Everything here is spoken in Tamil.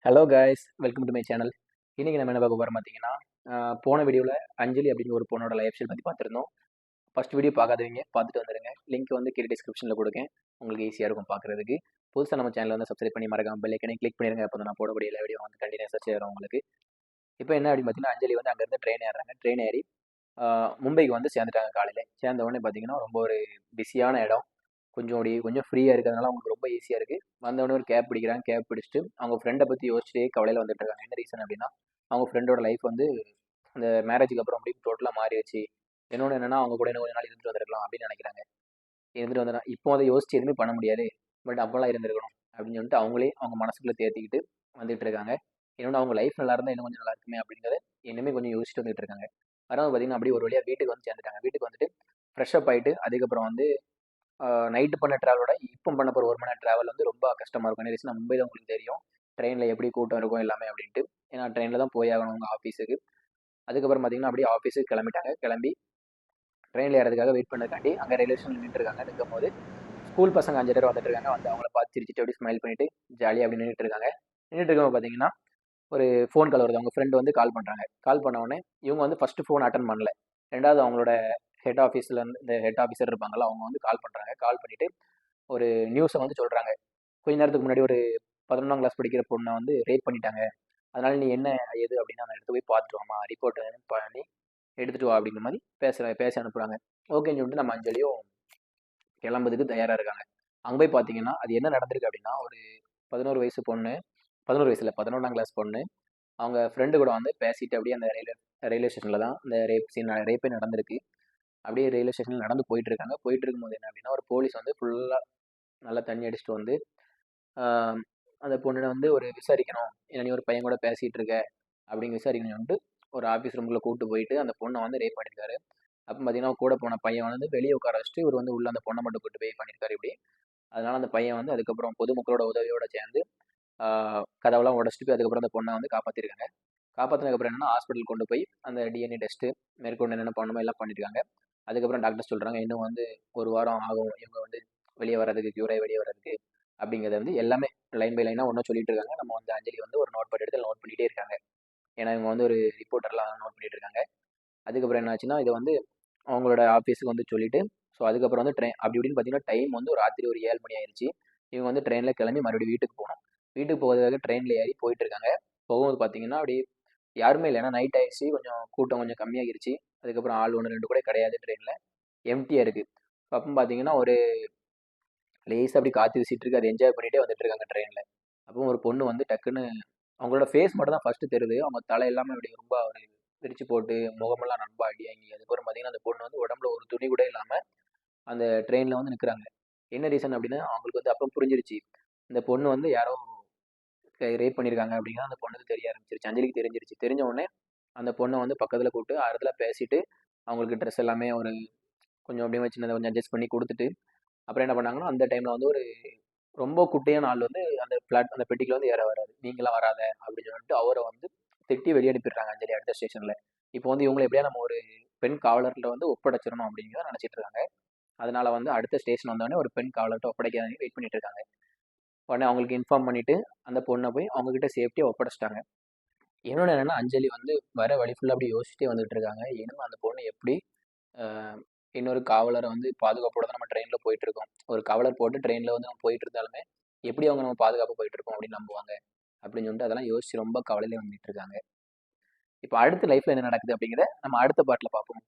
Hello guys, welcome to my channel. இன்றைக்கி நம்ம என்ன பார்க்க போகிறோம் பார்த்தீங்கன்னா, போன வீடியோவில் அஞ்சலி அப்படின்னு ஒரு பொண்ணோட லைஃப் ஸ்டைல் பற்றி பார்த்துருந்தோம். ஃபர்ஸ்ட் வீடியோ பார்க்காதவங்க பார்த்துட்டு வந்துடுங்க. லிங்க் வந்து கீழே டிஸ்கிரிப்ஷனில் கொடுக்கேன். உங்களுக்கு ஈஸியாக இருக்கும் பார்க்குறதுக்கு. புதுசாக நம்ம சேனலை வந்து சப்ஸ்கிரைப் பண்ணி மறக்காம பெல் ஐக்கனை கிளிக் பண்ணிடுங்க. அப்போ நான் போடக்கூடிய எல்லா வீடியோ வந்து கண்டினியூஸாக சேரும் உங்களுக்கு. இப்போ என்ன அப்படின்னு பார்த்தீங்கன்னா, அஞ்சலி வந்து அங்கேருந்து ட்ரெயின் ஏறுறாங்க. ட்ரெயின் ஏறி மும்பைக்கு வந்து சேர்ந்துட்டாங்க காலையில். சேர்ந்த உடனே பார்த்தீங்கன்னா ரொம்ப ஒரு பிஸியான இடம். கொஞ்சம் ஃப்ரீயாக இருக்கிறதுனால அவங்களுக்கு ரொம்ப ஈஸியாக இருக்குது. வந்தவொடனே ஒரு கேப் பிடிக்கிறாங்க. கேப் பிடிச்சிட்டு அவங்க ஃப்ரெண்டை பற்றி யோசிச்சுட்டே கவலையில் வந்துட்டு இருக்காங்க. என்ன ரீசன் அப்படின்னா, அவங்க ஃப்ரெண்டோட லைஃப் வந்து அந்த மேரேஜுக்கு அப்புறம் அப்படி டோட்டலாக மாறிடுச்சு. இன்னொன்று என்னன்னா, அவங்க கூட இன்னும் கொஞ்ச நாள் இருந்துட்டு வந்திருக்கலாம் அப்படின்னு நினைக்கிறாங்க. இருந்துட்டு வந்துடலாம். இப்போ அதை யோசிச்சு எதுவுமே பண்ண முடியாது. பட் அப்போல்லாம் இருந்திருக்கணும் அப்படின்னு சொல்லிட்டு அவங்களே அவங்க மனசுக்குள்ளே தேர்த்திக்கிட்டு வந்துட்டு இருக்காங்க. இன்னொன்று அவங்க லைஃப் நல்லா இருந்தால் இன்னும் கொஞ்சம் நல்லா இருக்குமே அப்படிங்கிறத இன்னுமே கொஞ்சம் யோசிச்சுட்டு வந்துட்டு இருக்காங்க. அதாவது பார்த்தீங்கன்னா அப்படியே ஒரு வழியாக வீட்டுக்கு வந்து சேர்ந்துட்டாங்க. வீட்டுக்கு வந்துட்டு ஃப்ரெஷ் அப் ஆகிட்டு அதுக்கப்புறம் வந்து நைட்டு பண்ண ட்ராவலோட இப்போ பண்ண போகிற 1 மணி நேரம் ட்ராவல் வந்து ரொம்ப கஷ்டமாக இருக்கும். என்ன ரீசன், மும்பை தான் உங்களுக்கு தெரியும். ட்ரெயினில் எப்படி கூட்டம் இருக்கும் எல்லாமே அப்படின்ட்டு. ஏன்னா ட்ரெயினில் தான் போய் ஆகணும் உங்கள் ஆஃபீஸுக்கு. அதுக்கப்புறம் பார்த்தீங்கன்னா அப்படியே ஆஃபீஸுக்கு கிளம்பிட்டாங்க. கிளம்பி ட்ரெயினில் ஏறதுக்காக வெயிட் பண்ணதுக்காண்டி அங்கே ரயில்வே ஸ்டேஷன் நின்றுட்டு இருக்காங்க. நிற்கும்போது ஸ்கூல் பசங்க 5 பேர் வந்துட்டு இருக்காங்க. வந்து அவங்கள பார்த்து சிரிச்சிட்டு அப்படியே ஸ்மைல் பண்ணிட்டு ஜாலியாக அப்படி நின்றுட்டு இருக்காங்க. நின்றுட்டு இருக்கும்போது பார்த்தீங்கன்னா ஒரு ஃபோன் கால் வருது. அவங்க ஃப்ரெண்டு வந்து கால் பண்ணுறாங்க. கால் பண்ண உடனே இவங்க வந்து ஃபஸ்ட்டு ஃபோன் அட்டன் பண்ணல. 2வது அவங்களோட ஹெட் ஆஃபீஸ்லேருந்து இந்த ஹெட் ஆஃபீஸர் இருப்பாங்கல்ல, அவங்க வந்து கால் பண்ணுறாங்க. கால் பண்ணிவிட்டு ஒரு நியூஸை வந்து சொல்கிறாங்க. கொஞ்ச நேரத்துக்கு முன்னாடி ஒரு 11ஆம் கிளாஸ் படிக்கிற பொண்ணை வந்து ரேப் பண்ணிட்டாங்க. அதனால நீ என்ன ஏது அப்படின்னு அந்த இடத்த போய் பார்த்துட்டு வாமா, ரிப்போர்ட் பண்ணி எடுத்துட்டு வா அப்படிங்கிற மாதிரி பேச அனுப்புகிறாங்க. ஓகேன்னு சொல்லிட்டு நம்ம அஞ்சலியும் கிளம்புறதுக்கு தயாராக இருக்காங்க. அங்கே போய் பார்த்தீங்கன்னா அது என்ன நடந்திருக்கு அப்படின்னா, ஒரு 11 வயசு பொண்ணு, 11 வயசு இல்லை 11ஆம் கிளாஸ் பொண்ணு, அவங்க ஃப்ரெண்டு கூட வந்து பேசிட்டு அப்படியே அந்த ரயில்வே ஸ்டேஷனில் தான் இந்த ரேப்பே நடந்திருக்கு. அப்படியே ரயில்வே ஸ்டேஷனில் நடந்து போயிட்டு இருக்காங்க. போயிட்டு இருக்கும்போது என்ன அப்படின்னா, ஒரு போலீஸ் வந்து ஃபுல்லாக நல்லா தண்ணி அடிச்சுட்டு வந்து அந்த பொண்ணை வந்து ஒரு விசாரிக்கணும். ஏன்னா நீ ஒரு பையன் கூட பேசிகிட்டு இருக்க அப்படின்னு விசாரிக்கணும்னு சொல்லிட்டு ஒரு ஆஃபீஸ் ரூமுக்குள்ளே கூப்பிட்டு போயிட்டு அந்த பொண்ணை வந்து ரேப் பண்ணியிருக்காரு. அப்போ பார்த்தீங்கன்னா கூட போன பையன் வந்து வெளியே உட்கார வச்சுட்டு இவர் வந்து உள்ள அந்த பொண்ணை மட்டும் கூட்டு போய் பண்ணியிருக்காரு இப்படி. அதனால அந்த பையன் வந்து அதுக்கப்புறம் பொதுமக்களோட உதவியோட சேர்ந்து கதவெல்லாம் உடச்சிட்டு போய் அதுக்கப்புறம் அந்த பொண்ணை வந்து காப்பாற்றிருக்காங்க. காப்பாற்றினதுக்கப்புறம் என்னன்னா ஹாஸ்பிட்டல் கொண்டு போய் அந்த டிஎன்ஏ டெஸ்ட்டு மேற்கொண்டு என்னென்ன பண்ணணுமோ எல்லாம் பண்ணியிருக்காங்க. அதுக்கப்புறம் டாக்டர் சொல்கிறாங்க இன்னும் வந்து 1 வாரம் ஆகும் இவங்க வந்து வெளியே வர்றதுக்கு, க்யூராகி வெளியே வர்றதுக்கு அப்படிங்கிறத வந்து எல்லாமே லைன் பை லைனாக ஒன்றும் சொல்லிட்டு இருக்காங்க. நம்ம வந்து அஞ்சலி வந்து ஒரு நோட் பேட் எடுத்து நோட் பண்ணிகிட்டே இருக்காங்க. ஏன்னா இவங்க வந்து ஒரு ரிப்போர்ட்டர்லாம் நோட் பண்ணிட்டு இருக்காங்க. அதுக்கப்புறம் என்ன ஆச்சுன்னா இதை வந்து அவங்களோட ஆஃபீஸுக்கு வந்து சொல்லிட்டு ஸோ அதுக்கப்புறம் வந்து ட்ரெயின் அப்படி இப்படின்னு பார்த்தீங்கன்னா டைம் வந்து ஒரு ராத்திரி ஒரு 7 மணி ஆயிடுச்சு. இவங்க வந்து ட்ரெயினில் கிளம்பி மறுபடியும் வீட்டுக்கு போகணும். வீட்டுக்கு போகிறதுக்காக ட்ரெயினில் ஏறி போயிட்டு இருக்காங்க. போகும்போது பார்த்தீங்கன்னா அப்படி யாருமே இல்லை. ஏன்னா நைட் ஆயிடுச்சு, கொஞ்சம் கூட்டம் கொஞ்சம் கம்மியாகிருச்சு. அதுக்கப்புறம் ஆள் 1 2 கூட கிடையாது ட்ரெயினில், எம்டியாக இருக்குது. அப்போ பார்த்தீங்கன்னா ஒரு லேசாக அப்படி காற்று வீசிட்டு இருக்கு. அதை என்ஜாய் பண்ணிகிட்டே வந்துட்டு இருக்காங்க ட்ரெயினில். அப்போ ஒரு பொண்ணு வந்து டக்குன்னு அவங்களோட ஃபேஸ் மட்டும் தான் ஃபஸ்ட்டு தெரியுது. அவங்க தலை எல்லாமே அப்படி ரொம்ப ஒரு விரிச்சு போட்டு முகமெல்லாம் ரொம்ப அடியாங்கி, அதுக்கப்புறம் பார்த்தீங்கன்னா அந்த பொண்ணு வந்து உடம்புல ஒரு துணி கூட இல்லாமல் அந்த ட்ரெயினில் வந்து நிற்கிறாங்க. என்ன ரீசன் அப்படின்னா அவங்களுக்கு வந்து அப்போ புரிஞ்சிருச்சு. இந்த பொண்ணு வந்து யாரோ ரேப் பண்ணியிருக்காங்க அப்படிங்கிறது அந்த பொண்ணுக்கு தெரிய ஆரம்பிச்சிருச்சு. அஞ்சலிக்கு தெரிஞ்சிருச்சு. தெரிஞ்ச உடனே அந்த பொண்ணை வந்து பக்கத்தில் கூப்பிட்டு ஆறுதலாக பேசிட்டு அவங்களுக்கு ட்ரெஸ் எல்லாமே ஒரு கொஞ்சம் அப்படியே சின்னதாக கொஞ்சம் அட்ஜஸ்ட் பண்ணி கொடுத்துட்டு அப்புறம் என்ன பண்ணாங்கன்னா அந்த டைமில் வந்து ஒரு ரொம்ப குட்டையான ஆள் வந்து அந்த பெட்டிக்குள்ள வந்து ஏற வராது. நீங்களாம் வராத அப்படின்னு சொல்லிட்டு அவரை வந்து திட்டி வெளியே அனுப்பிடுறாங்க அஞ்சலி அடுத்த ஸ்டேஷனில். இப்போ வந்து இவங்களை எப்படியா நம்ம ஒரு பெண் காவலர்கிட்ட வந்து ஒப்படைச்சிடணும் அப்படிங்கிறத நினச்சிட்டு இருக்காங்க. அதனால வந்து அடுத்த ஸ்டேஷன் வந்தோடனே ஒரு பெண் காவலர்கிட்ட ஒப்படைக்க வெயிட் பண்ணிட்டு இருக்காங்க. உடனே அவங்களுக்கு இன்ஃபார்ம் பண்ணிட்டு அந்த பொண்ணை போய் அவங்க கிட்ட சேஃப்டியாக ஒப்படைச்சிட்டாங்க. இன்னொன்று என்னன்னா அஞ்சலி வந்து வர வழி ஃபுல்லாக அப்படி யோசிச்சுட்டே வந்துட்டு இருக்காங்க. இன்னும் அந்த பொண்ணு எப்படி அஹ், இன்னொரு காவலரை வந்து பாதுகாப்போட தான் நம்ம ட்ரெயினில் போயிட்டு இருக்கோம். ஒரு கவலர் போட்டு ட்ரெயினில் வந்து நம்ம போயிட்டு இருந்தாலுமே எப்படி அவங்க நம்ம பாதுகாப்பாக போயிட்டு இருக்கோம் அப்படின்னு நம்புவாங்க அப்படின்னு சொல்லிட்டு அதெல்லாம் யோசிச்சு ரொம்ப கவலையிலே வந்துட்டு இருக்காங்க. இப்போ அடுத்த லைஃப்ல என்ன நடக்குது அப்படிங்கிறத நம்ம அடுத்த பாட்டில் பார்ப்போம்.